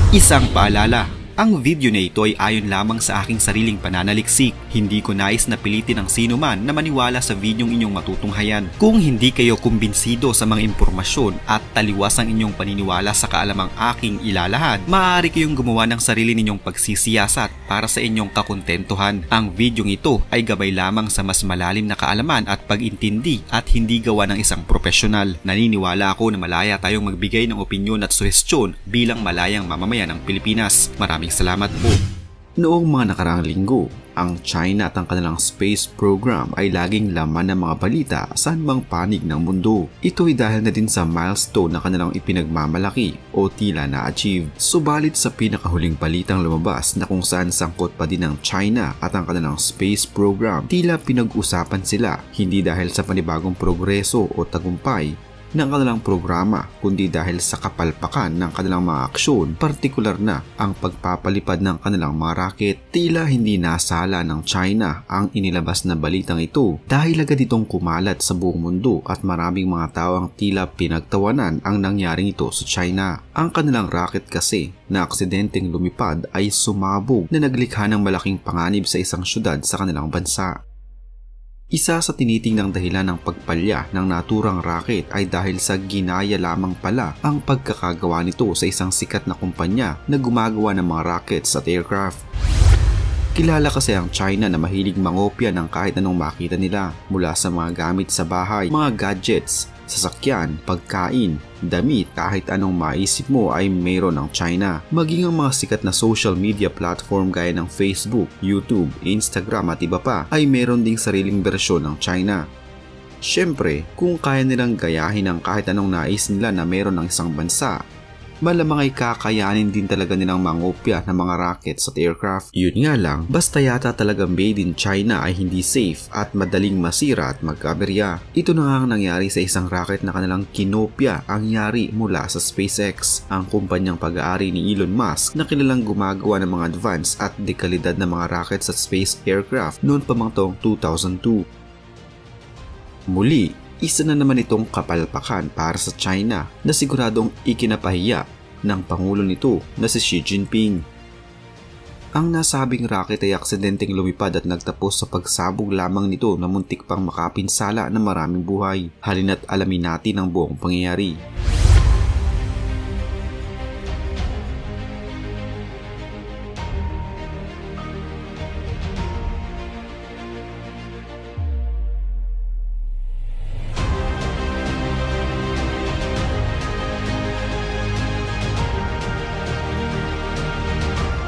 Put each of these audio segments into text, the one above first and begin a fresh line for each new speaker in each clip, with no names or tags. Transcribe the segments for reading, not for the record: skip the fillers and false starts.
Isang paalala, ang video na ito ay ayon lamang sa aking sariling pananaliksik. Hindi ko nais na pilitin ang sino man na maniwala sa videong inyong matutunghayan. Kung hindi kayo kumbinsido sa mga impormasyon at taliwas ang inyong paniniwala sa kaalamang aking ilalahad, maaari kayong gumawa ng sarili ninyong pagsisiyasat para sa inyong kakontentuhan. Ang videong ito ay gabay lamang sa mas malalim na kaalaman at pag-intindi at hindi gawa ng isang profesional. Naniniwala ako na malaya tayong magbigay ng opinyon at suhestyon bilang malayang mamamayan ng Pilipinas. Maraming salamat po. Noong mga nakaraang linggo, ang China at ang kanilang space program ay laging laman ng mga balita saan mang panig ng mundo. Ito ay dahil na din sa milestone na kanilang ipinagmamalaki o tila na-achieve. Subalit sa pinakahuling balitang lumabas na kung saan sangkot pa din ang China at ang kanilang space program, tila pinag-usapan sila hindi dahil sa panibagong progreso o tagumpay ng kanilang programa, kundi dahil sa kapalpakan ng kanilang mga aksyon, partikular na ang pagpapalipad ng kanilang mga rocket. Tila hindi nasala ng China ang inilabas na balitang ito dahil agad itong kumalat sa buong mundo at maraming mga tao ang tila pinagtawanan ang nangyaring ito sa China. Ang kanilang rocket kasi na aksidenteng lumipad ay sumabog na naglikha ng malaking panganib sa isang syudad sa kanilang bansa. Isa sa tinitingnang dahilan ng pagpalya ng naturang rocket ay dahil sa ginaya lamang pala ang pagkakagawa nito sa isang sikat na kumpanya na gumagawa ng mga rockets at aircraft. Kilala kasi ang China na mahilig mangopya ng kahit anong makita nila, mula sa mga gamit sa bahay, mga gadgets, sasakyan, pagkain, damit, kahit anong maisip mo ay mayroon ng China. Maging ang mga sikat na social media platform gaya ng Facebook, YouTube, Instagram at iba pa ay mayroon ding sariling bersyon ng China. Siyempre, kung kaya nilang gayahin ang kahit anong nais nila na mayroon ng isang bansa, malamang ay kakayanin din talaga nilang mangopya ng mga rockets at aircraft. Yun nga lang, basta yata talaga made in China ay hindi safe at madaling masira at magkaberya. Ito na nga ang nangyari sa isang rocket na kanilang kinopya ang yari mula sa SpaceX, ang kumpanyang pag-aari ni Elon Musk na kilalang gumagawa ng mga advanced at dekalidad na mga rockets at space aircraft noon pa mang taong 2002. Muli, isa na naman itong kapalpakan para sa China na siguradong ikinapahiya ng pangulo nito na si Xi Jinping. Ang nasabing rocket ay aksidenteng lumipad at nagtapos sa pagsabog lamang nito na muntik pang makapinsala ng maraming buhay. Halina't alamin natin ang buong pangyayari.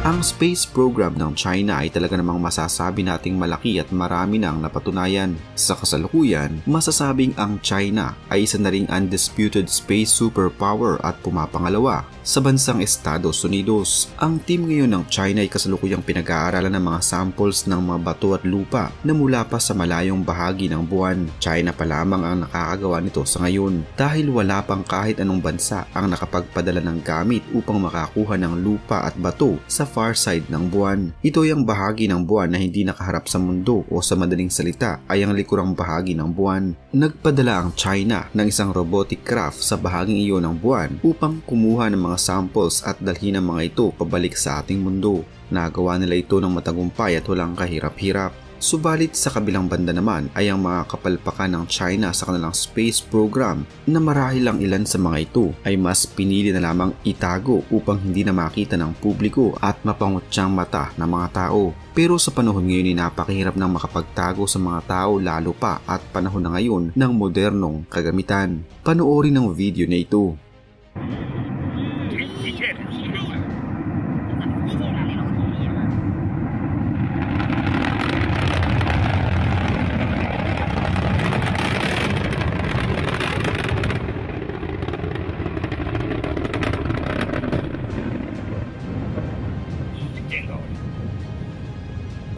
Ang space program ng China ay talaga namang masasabi nating malaki at marami nang napatunayan. Sa kasalukuyan, masasabing ang China ay isa na ring undisputed space superpower at pumapangalawa sa bansang Estados Unidos. Ang team ngayon ng China ay kasalukuyang pinag-aaralan ng mga samples ng mga bato at lupa na mula pa sa malayong bahagi ng buwan. China pa lamang ang nakakagawa nito sa ngayon dahil wala pang kahit anong bansa ang nakapagpadala ng gamit upang makakuha ng lupa at bato sa far side ng buwan. Ito ay ang bahagi ng buwan na hindi nakaharap sa mundo o sa madaling salita ay ang likurang bahagi ng buwan. Nagpadala ang China ng isang robotic craft sa bahaging iyon ng buwan upang kumuha ng mga samples at dalhin ang mga ito pabalik sa ating mundo. Nagawa nila ito ng matagumpay at walang kahirap-hirap. Subalit sa kabilang banda naman ay ang mga kapalpakan ng China sa kanilang space program na marahil ang ilan sa mga ito ay mas pinili na lamang itago upang hindi na makita ng publiko at mapangutyang mata ng mga tao. Pero sa panahon ngayon ay napakahirap nang makapagtago sa mga tao lalo pa at panahon na ngayon ng modernong kagamitan. Panoorin ang video na ito.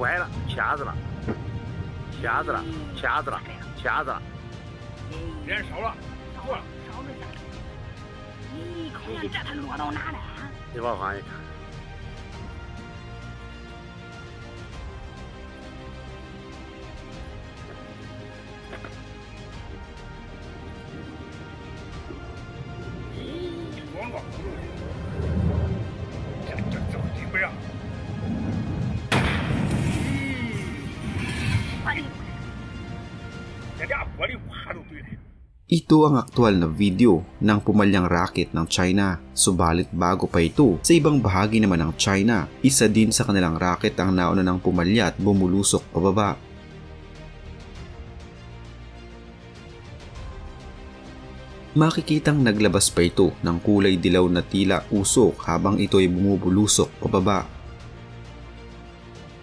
歪了，卡子了，卡子了，卡子了，卡子了，人少了，过了，
少了点。咦，好像这他落到哪了？
你往旁一看。
哎
Ito ang aktual na video ng pumalyang rocket ng China. Subalit bago pa ito, sa ibang bahagi naman ng China, isa din sa kanilang rocket ang nauna ng pumalya at bumulusok pababa. Makikitang naglabas pa ito ng kulay dilaw na tila usok habang ito ay bumubulusok pababa.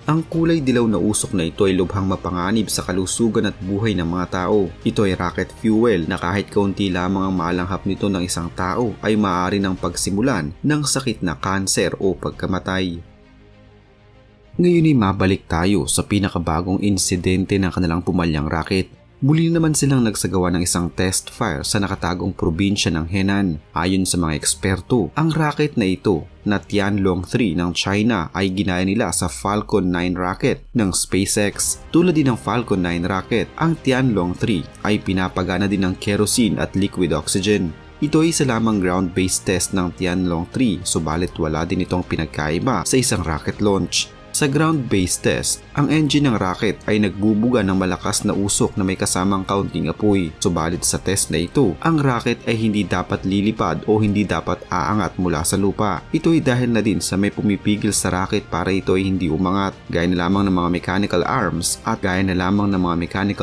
Ang kulay dilaw na usok na ito ay lubhang mapanganib sa kalusugan at buhay ng mga tao. Ito ay rocket fuel na kahit kaunti lamang ang malanghap nito ng isang tao ay maaari ng pagsimulan ng sakit na kanser o pagkamatay. Ngayon ay mabalik tayo sa pinakabagong insidente ng kanilang pumalyang rocket. Muli naman silang nagsagawa ng isang test fire sa nakatagong probinsya ng Henan. Ayon sa mga eksperto, ang rocket na ito na Tianlong 3 ng China ay ginaya nila sa Falcon 9 rocket ng SpaceX. Tulad din ng Falcon 9 rocket, ang Tianlong 3 ay pinapagana din ng kerosene at liquid oxygen. Ito ay isa lamang ground-based test ng Tianlong 3, subalit wala din itong pinagkaiba sa isang rocket launch. Sa ground-based test, ang engine ng rocket ay nagbubuga ng malakas na usok na may kasamang kaunting apoy. Subalit sa test na ito, ang rocket ay hindi dapat lilipad o hindi dapat aangat mula sa lupa. Ito ay dahil na din sa may pumipigil sa rocket para ito ay hindi umangat, gaya na lamang ng mga mechanical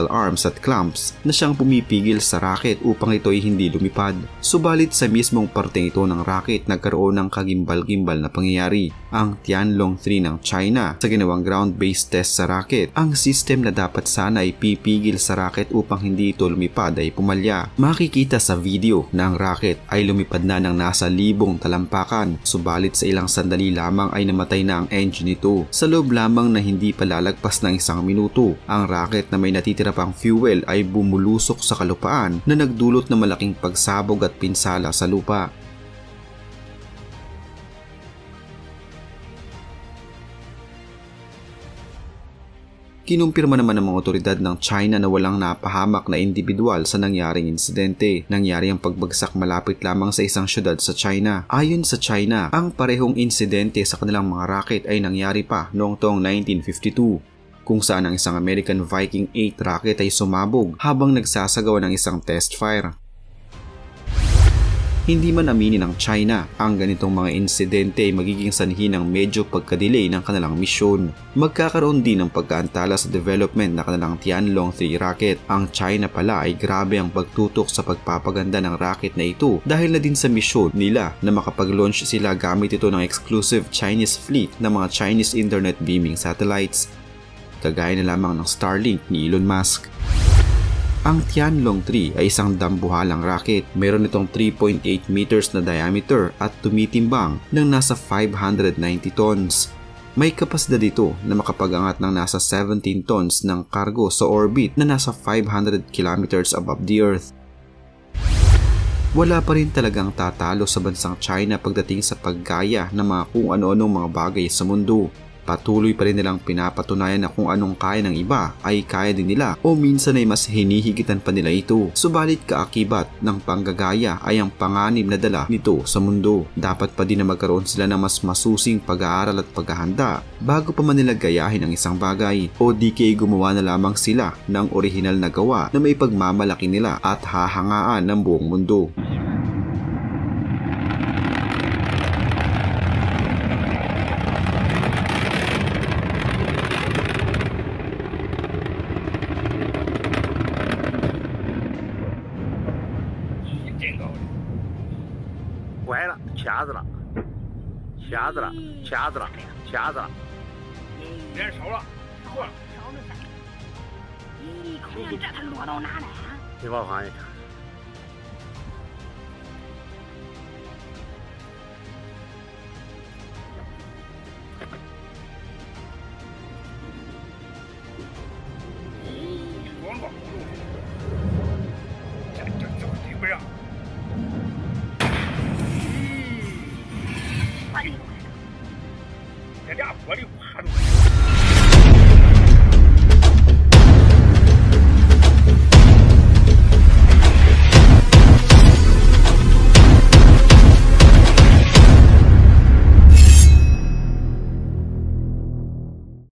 arms at clamps na siyang pumipigil sa rocket upang ito ay hindi lumipad. Subalit sa mismong parteng ito ng rocket, nagkaroon ng kagimbal-gimbal na pangyayari. Ang Tianlong 3 ng China sa ginawang ground-based test sa rocket, ang system na dapat sana ay pipigil sa rocket upang hindi ito lumipad ay pumalya. Makikita sa video na ang rocket ay lumipad na ng nasa 1,000 talampakan, subalit sa ilang sandali lamang ay namatay na ang engine nito. Sa loob lamang na hindi palalagpas ng 1 minuto, ang rocket na may natitira pang fuel ay bumulusok sa kalupaan na nagdulot ng malaking pagsabog at pinsala sa lupa. Kinumpirma naman ng mga otoridad ng China na walang napahamak na individual sa nangyaring insidente. Nangyari ang pagbagsak malapit lamang sa isang syudad sa China. Ayon sa China, ang parehong insidente sa kanilang mga rocket ay nangyari pa noong taong 1952. Kung saan ang isang American Viking 8 rocket ay sumabog habang nagsasagawa ng isang test fire. Hindi man aminin ng China, ang ganitong mga insidente ay magiging sanhi ng medyo pagka-delay ng kanilang misyon. Magkakaroon din ng pagkaantala sa development na kanilang Tianlong 3 rocket. Ang China pala ay grabe ang pagtutok sa pagpapaganda ng rocket na ito dahil na din sa misyon nila na makapag-launch sila gamit ito ng exclusive Chinese fleet ng mga Chinese internet beaming satellites. Kagaya na lamang ng Starlink ni Elon Musk. Ang Tianlong 3 ay isang dambuhalang rocket. Meron itong 3.8 meters na diameter at tumitimbang ng nasa 590 tons. May kapasidad ito na makapagangat ng nasa 17 tons ng cargo sa orbit na nasa 500 kilometers above the Earth. Wala pa rin talagang tatalo sa bansang China pagdating sa paggaya ng mga kung ano-anong mga bagay sa mundo. Patuloy pa rin nilang pinapatunayan na kung anong kaya ng iba ay kaya din nila o minsan ay mas hinihigitan pa nila ito. Subalit kaakibat ng panggagaya ay ang panganib na dala nito sa mundo. Dapat pa din na magkaroon sila ng mas masusing pag-aaral at paghahanda bago pa man nila gayahin ang isang bagay, o di kaya gumawa na lamang sila ng orihinal na gawa na may pagmamalaki nila at hahangaan ng buong mundo.
掐子了，连熟了，过了。
烧了噻！咦，空气这它落到哪了？
你帮我看一看。光光这里边啊。这俩玻璃花了。